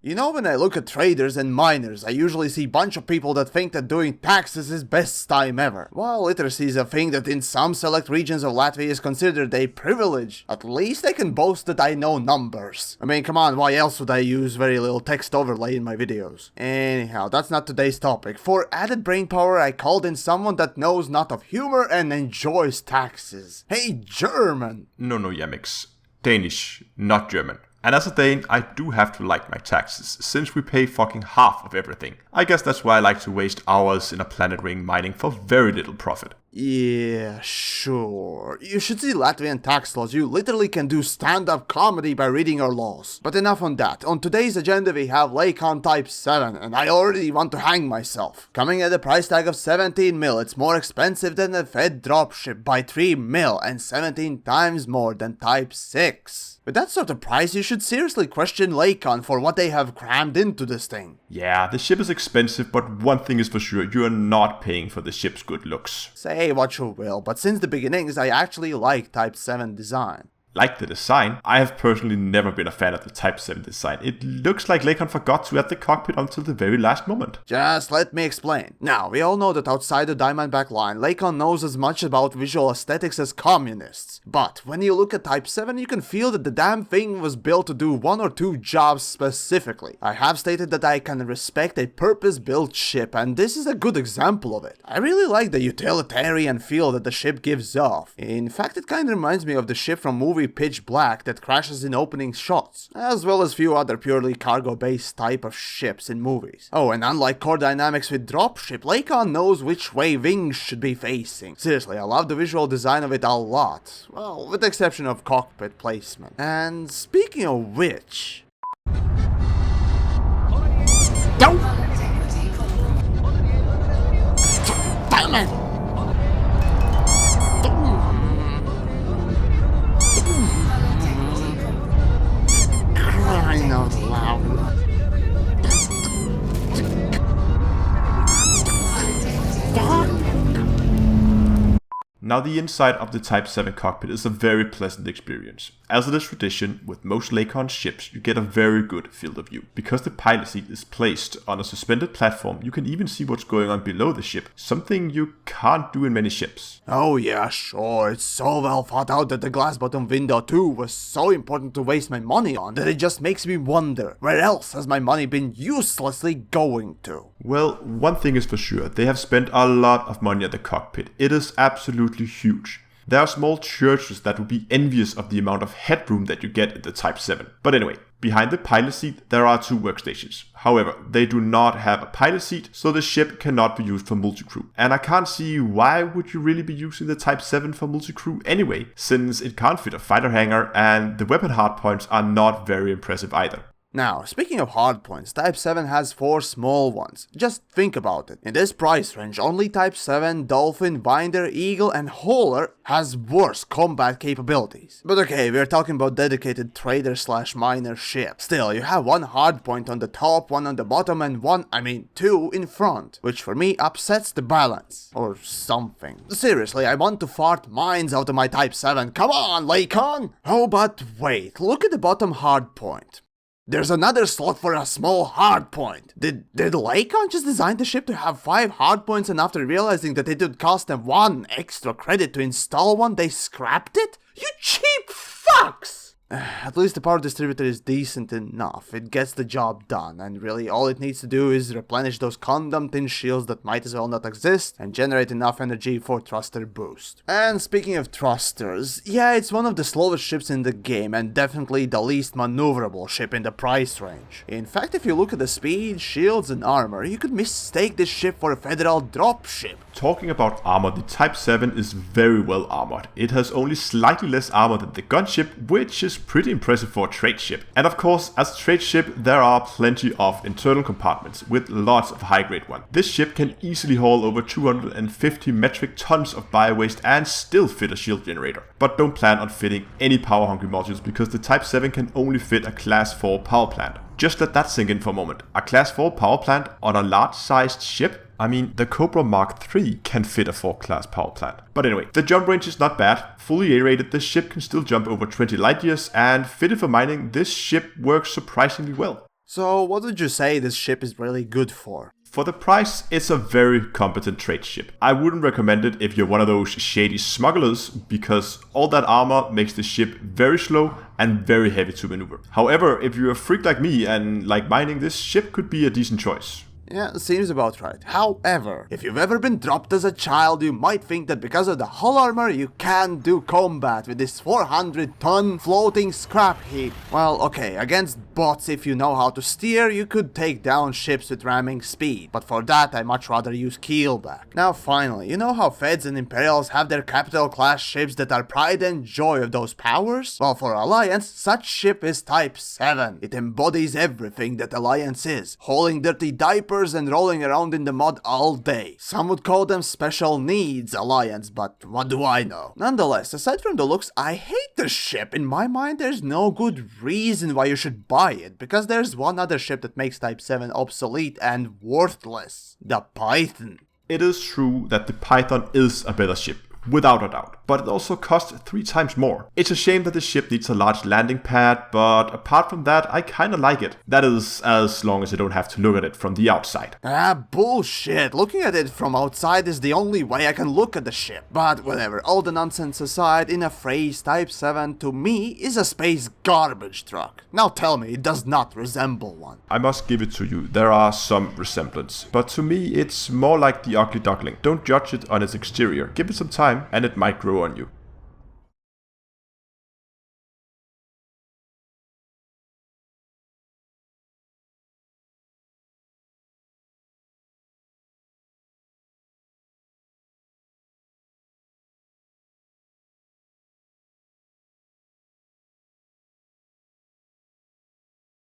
You know, when I look at traders and miners, I usually see a bunch of people that think that doing taxes is best time ever. While literacy is a thing that in some select regions of Latvia is considered a privilege, at least I can boast that I know numbers. I mean, come on, why else would I use very little text overlay in my videos? Anyhow, that's not today's topic. For added brainpower, I called in someone that knows not of humor and enjoys taxes. Hey, German! No, Yamiks. Danish, not German. And as a Dane, I do have to like my taxes, since we pay fucking half of everything. I guess that's why I like to waste hours in a planet ring mining for very little profit. Yeah, sure. You should see Latvian tax laws. You literally can do stand-up comedy by reading our laws. But enough on that. On today's agenda we have Lakon Type-7, and I already want to hang myself. Coming at a price tag of 17 mil, it's more expensive than the Fed dropship by 3 mil and 17 times more than Type-6. With that sort of price, you should seriously question Lakon for what they have crammed into this thing. Yeah, the ship is expensive, but one thing is for sure, you are not paying for the ship's good looks. Say what you will, but since the beginnings I actually like Type-7 design. Like the design, I have personally never been a fan of the Type-7 design. It looks like Lakon forgot to add the cockpit until the very last moment. Just let me explain. Now, we all know that outside the Diamondback line, Lakon knows as much about visual aesthetics as communists. But when you look at Type-7, you can feel that the damn thing was built to do one or two jobs specifically. I have stated that I can respect a purpose-built ship, and this is a good example of it. I really like the utilitarian feel that the ship gives off. In fact, it kinda reminds me of the ship from movie Pitch Black that crashes in opening shots, as well as few other purely cargo-based type of ships in movies. Oh, and unlike core dynamics with dropship, Lakon knows which way wings should be facing. Seriously, I love the visual design of it a lot. Well, with the exception of cockpit placement. And speaking of which... Don't! Damn it! Crying out loud. Now the inside of the Type-7 cockpit is a very pleasant experience. As it is tradition, with most Lakon ships you get a very good field of view. Because the pilot seat is placed on a suspended platform, you can even see what's going on below the ship, something you can't do in many ships. Oh yeah, sure, it's so well thought out that the glass bottom window too was so important to waste my money on that it just makes me wonder, where else has my money been uselessly going to? Well, one thing is for sure, they have spent a lot of money at the cockpit. It is absolutely huge. There are small churches that would be envious of the amount of headroom that you get in the Type-7. But anyway, behind the pilot seat there are two workstations. However, they do not have a pilot seat, so the ship cannot be used for multicrew. And I can't see why would you really be using the Type-7 for multicrew anyway, since it can't fit a fighter hangar and the weapon hardpoints are not very impressive either. Now, speaking of hardpoints, Type-7 has 4 small ones. Just think about it. In this price range, only Type-7, Dolphin, Binder, Eagle, and Hauler has worse combat capabilities. But okay, we're talking about dedicated trader/miner ships. Still, you have one hardpoint on the top, one on the bottom, and two in front, which for me upsets the balance. Or something. Seriously, I want to fart mines out of my Type-7. Come on, Lakon! Oh, but wait, look at the bottom hardpoint. There's another slot for a small hardpoint. Did Lakon just design the ship to have 5 hardpoints and after realizing that it would cost them 1 extra credit to install one, they scrapped it? You cheap fucks! At least the power distributor is decent enough. It gets the job done, and really all it needs to do is replenish those condom tin shields that might as well not exist and generate enough energy for thruster boost. And speaking of thrusters, yeah, it's one of the slowest ships in the game and definitely the least maneuverable ship in the price range. In fact, if you look at the speed, shields and armor, you could mistake this ship for a federal dropship. Talking about armor, the Type-7 is very well armored. It has only slightly less armor than the gunship, which is pretty impressive for a trade ship. And of course, as a trade ship, there are plenty of internal compartments with lots of high-grade ones. This ship can easily haul over 250 metric tons of bio-waste and still fit a shield generator. But don't plan on fitting any power-hungry modules because the Type-7 can only fit a Class 4 power plant. Just let that sink in for a moment. A Class 4 power plant on a large-sized ship? I mean, the Cobra Mark III can fit a 4-class power plant. But anyway, the jump range is not bad. Fully A-rated, this ship can still jump over 20 light years, and fitted for mining, this ship works surprisingly well. So what would you say this ship is really good for? For the price, it's a very competent trade ship. I wouldn't recommend it if you're one of those shady smugglers, because all that armor makes the ship very slow and very heavy to maneuver. However, if you're a freak like me and like mining, this ship could be a decent choice. Yeah, seems about right. However, if you've ever been dropped as a child, you might think that because of the hull armor, you can't do combat with this 400-ton floating scrap heap. Well, okay, against bots, if you know how to steer, you could take down ships with ramming speed, but for that, I'd much rather use keelback. Now finally, you know how Feds and Imperials have their capital class ships that are pride and joy of those powers? Well, for Alliance, such ship is Type-7. It embodies everything that Alliance is, hauling dirty diapers and rolling around in the mud all day. Some would call them special needs Alliance, but what do I know? Nonetheless, aside from the looks, I hate the ship. In my mind, there's no good reason why you should buy it, because there's one other ship that makes Type-7 obsolete and worthless. The Python. It is true that the Python is a better ship, without a doubt, but it also costs 3 times more. It's a shame that the ship needs a large landing pad, but apart from that, I kinda like it. That is, as long as you don't have to look at it from the outside. Bullshit. Looking at it from outside is the only way I can look at the ship. But whatever, all the nonsense aside, in a phrase, Type-7 to me is a space garbage truck. Now tell me, it does not resemble one. I must give it to you, there are some resemblance, but to me it's more like the ugly duckling. Don't judge it on its exterior, give it some time and it might grow on you.